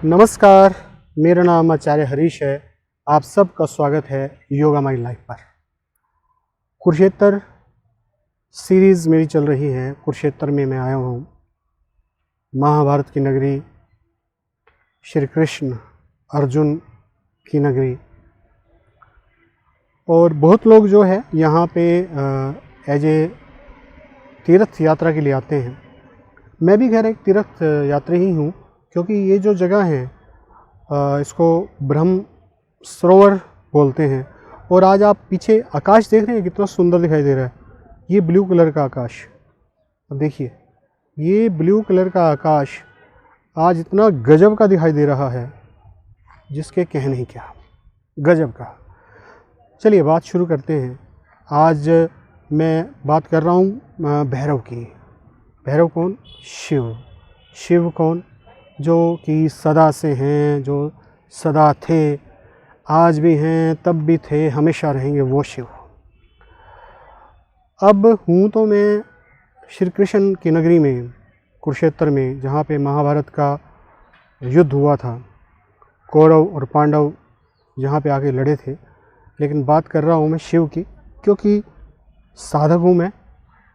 नमस्कार, मेरा नाम आचार्य हरीश है। आप सबका स्वागत है योगा माई लाइफ पर। कुरुक्षेत्र सीरीज़ मेरी चल रही है। कुरुक्षेत्र में मैं आया हूँ, महाभारत की नगरी, श्री कृष्ण अर्जुन की नगरी। और बहुत लोग जो है यहाँ पे एज ए तीर्थ यात्रा के लिए आते हैं। मैं भी खैर एक तीर्थ यात्री ही हूँ, क्योंकि ये जो जगह है इसको ब्रह्म सरोवर बोलते हैं। और आज आप पीछे आकाश देख रहे हैं, कितना सुंदर दिखाई दे रहा है। ये ब्लू कलर का आकाश, अब देखिए, ये ब्लू कलर का आकाश आज इतना गजब का दिखाई दे रहा है, जिसके कहने ही क्या, गजब का। चलिए बात शुरू करते हैं। आज मैं बात कर रहा हूँ भैरव की। भैरव कौन? शिव। शिव कौन? जो कि सदा से हैं, जो सदा थे, आज भी हैं, तब भी थे, हमेशा रहेंगे, वो शिव। अब हूँ तो मैं श्री कृष्ण की नगरी में, कुरुक्षेत्र में, जहाँ पे महाभारत का युद्ध हुआ था। कौरव और पांडव जहाँ पे आके लड़े थे। लेकिन बात कर रहा हूँ मैं शिव की, क्योंकि साधक हूँ मैं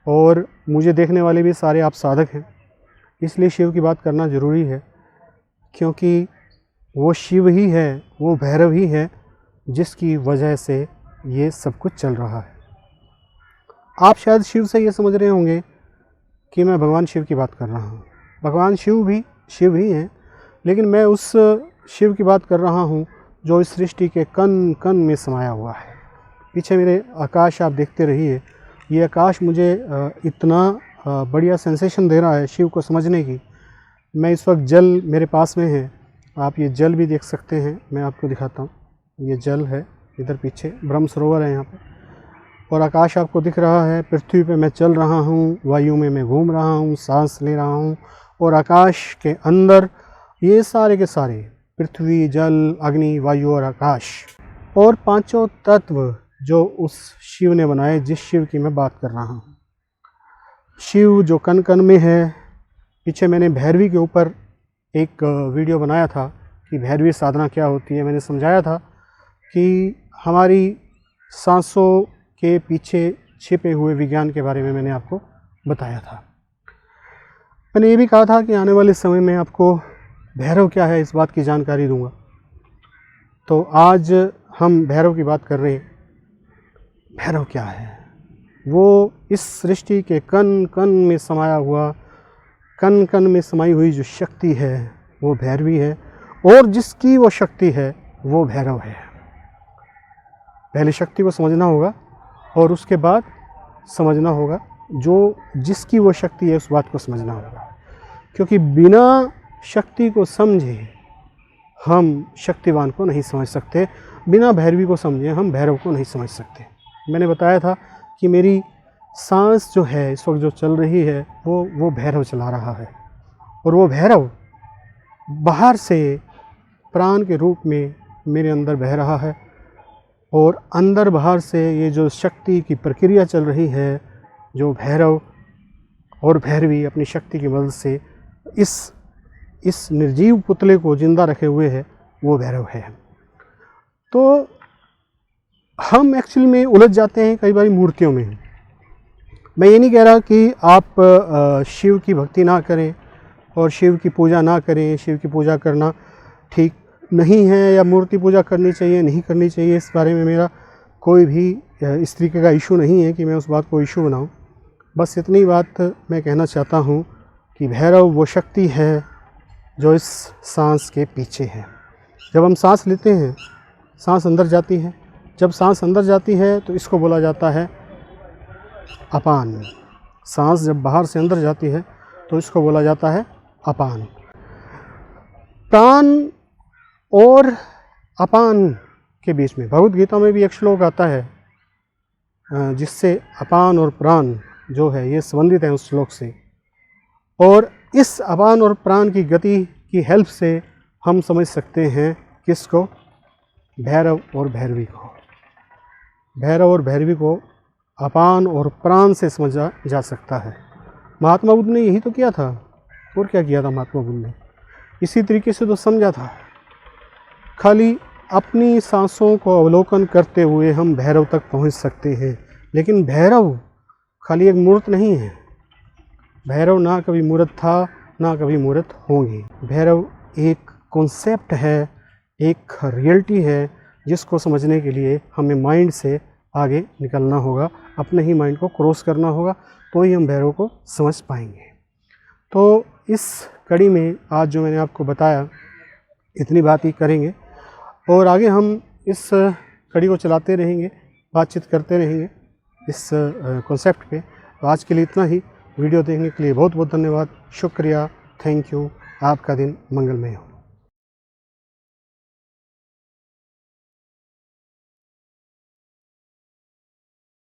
और मुझे देखने वाले भी सारे आप साधक हैं। इसलिए शिव की बात करना ज़रूरी है, क्योंकि वो शिव ही है, वो भैरव ही है, जिसकी वजह से ये सब कुछ चल रहा है। आप शायद शिव से ये समझ रहे होंगे कि मैं भगवान शिव की बात कर रहा हूँ। भगवान शिव भी शिव ही हैं, लेकिन मैं उस शिव की बात कर रहा हूँ जो इस सृष्टि के कण कण में समाया हुआ है। पीछे मेरे आकाश आप देखते रहिए। ये आकाश मुझे इतना बढ़िया सेंसेशन दे रहा है शिव को समझने की। मैं इस वक्त, जल मेरे पास में है, आप ये जल भी देख सकते हैं। मैं आपको दिखाता हूँ, ये जल है, इधर पीछे ब्रह्म सरोवर है यहाँ पे। और आकाश आपको दिख रहा है। पृथ्वी पे मैं चल रहा हूँ, वायु में मैं घूम रहा हूँ, सांस ले रहा हूँ। और आकाश के अंदर ये सारे के सारे, पृथ्वी, जल, अग्नि, वायु और आकाश, और पांचों तत्व जो उस शिव ने बनाए, जिस शिव की मैं बात कर रहा हूँ। शिव जो कण कण में है। पीछे मैंने भैरवी के ऊपर एक वीडियो बनाया था कि भैरवी साधना क्या होती है। मैंने समझाया था कि हमारी सांसों के पीछे छिपे हुए विज्ञान के बारे में मैंने आपको बताया था। मैंने ये भी कहा था कि आने वाले समय में आपको भैरव क्या है, इस बात की जानकारी दूंगा। तो आज हम भैरव की बात कर रहे हैं। भैरव क्या है? वो इस सृष्टि के कण कण में समाया हुआ, कण कण में समाई हुई जो शक्ति है, वो भैरवी है। और जिसकी वो शक्ति है, वो भैरव है। पहले शक्ति को समझना होगा और उसके बाद समझना होगा जो जिसकी वो शक्ति है, उस बात को समझना होगा। क्योंकि बिना शक्ति को समझे हम शक्तिवान को नहीं समझ सकते, बिना भैरवी को समझे हम भैरव को नहीं समझ सकते। मैंने बताया था कि मेरी सांस जो है इस वक्त जो चल रही है, वो भैरव चला रहा है। और वो भैरव बाहर से प्राण के रूप में मेरे अंदर बह रहा है। और अंदर बाहर से ये जो शक्ति की प्रक्रिया चल रही है, जो भैरव और भैरवी अपनी शक्ति की मदद से इस निर्जीव पुतले को जिंदा रखे हुए है, वो भैरव है। तो हम एक्चुअली में उलझ जाते हैं कई बार मूर्तियों में। मैं ये नहीं कह रहा कि आप शिव की भक्ति ना करें और शिव की पूजा ना करें। शिव की पूजा करना ठीक नहीं है, या मूर्ति पूजा करनी चाहिए नहीं करनी चाहिए, इस बारे में मेरा कोई भी इस तरीके का इशू नहीं है कि मैं उस बात को इशू बनाऊं। बस इतनी बात मैं कहना चाहता हूं कि भैरव वो शक्ति है जो इस सांस के पीछे है। जब हम सांस लेते हैं, सांस अंदर जाती है। जब सांस अंदर जाती है तो इसको बोला जाता है अपान। सांस जब बाहर से अंदर जाती है तो इसको बोला जाता है अपान। प्राण और अपान के बीच में भगवद गीता में भी एक श्लोक आता है, जिससे अपान और प्राण जो है ये संबंधित है उस श्लोक से। और इस अपान और प्राण की गति की हेल्प से हम समझ सकते हैं किसको? भैरव और भैरवी को। भैरव और भैरवी को अपान और प्राण से समझा जा सकता है। महात्मा बुद्ध ने यही तो किया था। और क्या किया था महात्मा बुद्ध ने? इसी तरीके से तो समझा था। खाली अपनी सांसों को अवलोकन करते हुए हम भैरव तक पहुंच सकते हैं, लेकिन भैरव खाली एक मूर्त नहीं है। भैरव ना कभी मूर्त था, ना कभी मूर्त होंगे। भैरव एक कॉन्सेप्ट है, एक रियलिटी है, जिसको समझने के लिए हमें माइंड से आगे निकलना होगा, अपने ही माइंड को क्रॉस करना होगा, तो ही हम भैरव को समझ पाएंगे। तो इस कड़ी में आज जो मैंने आपको बताया, इतनी बात ही करेंगे और आगे हम इस कड़ी को चलाते रहेंगे, बातचीत करते रहेंगे इस कॉन्सेप्ट पे। तो आज के लिए इतना ही। वीडियो देखने के लिए बहुत बहुत धन्यवाद, शुक्रिया, थैंक यू। आपका दिन मंगलमय हो।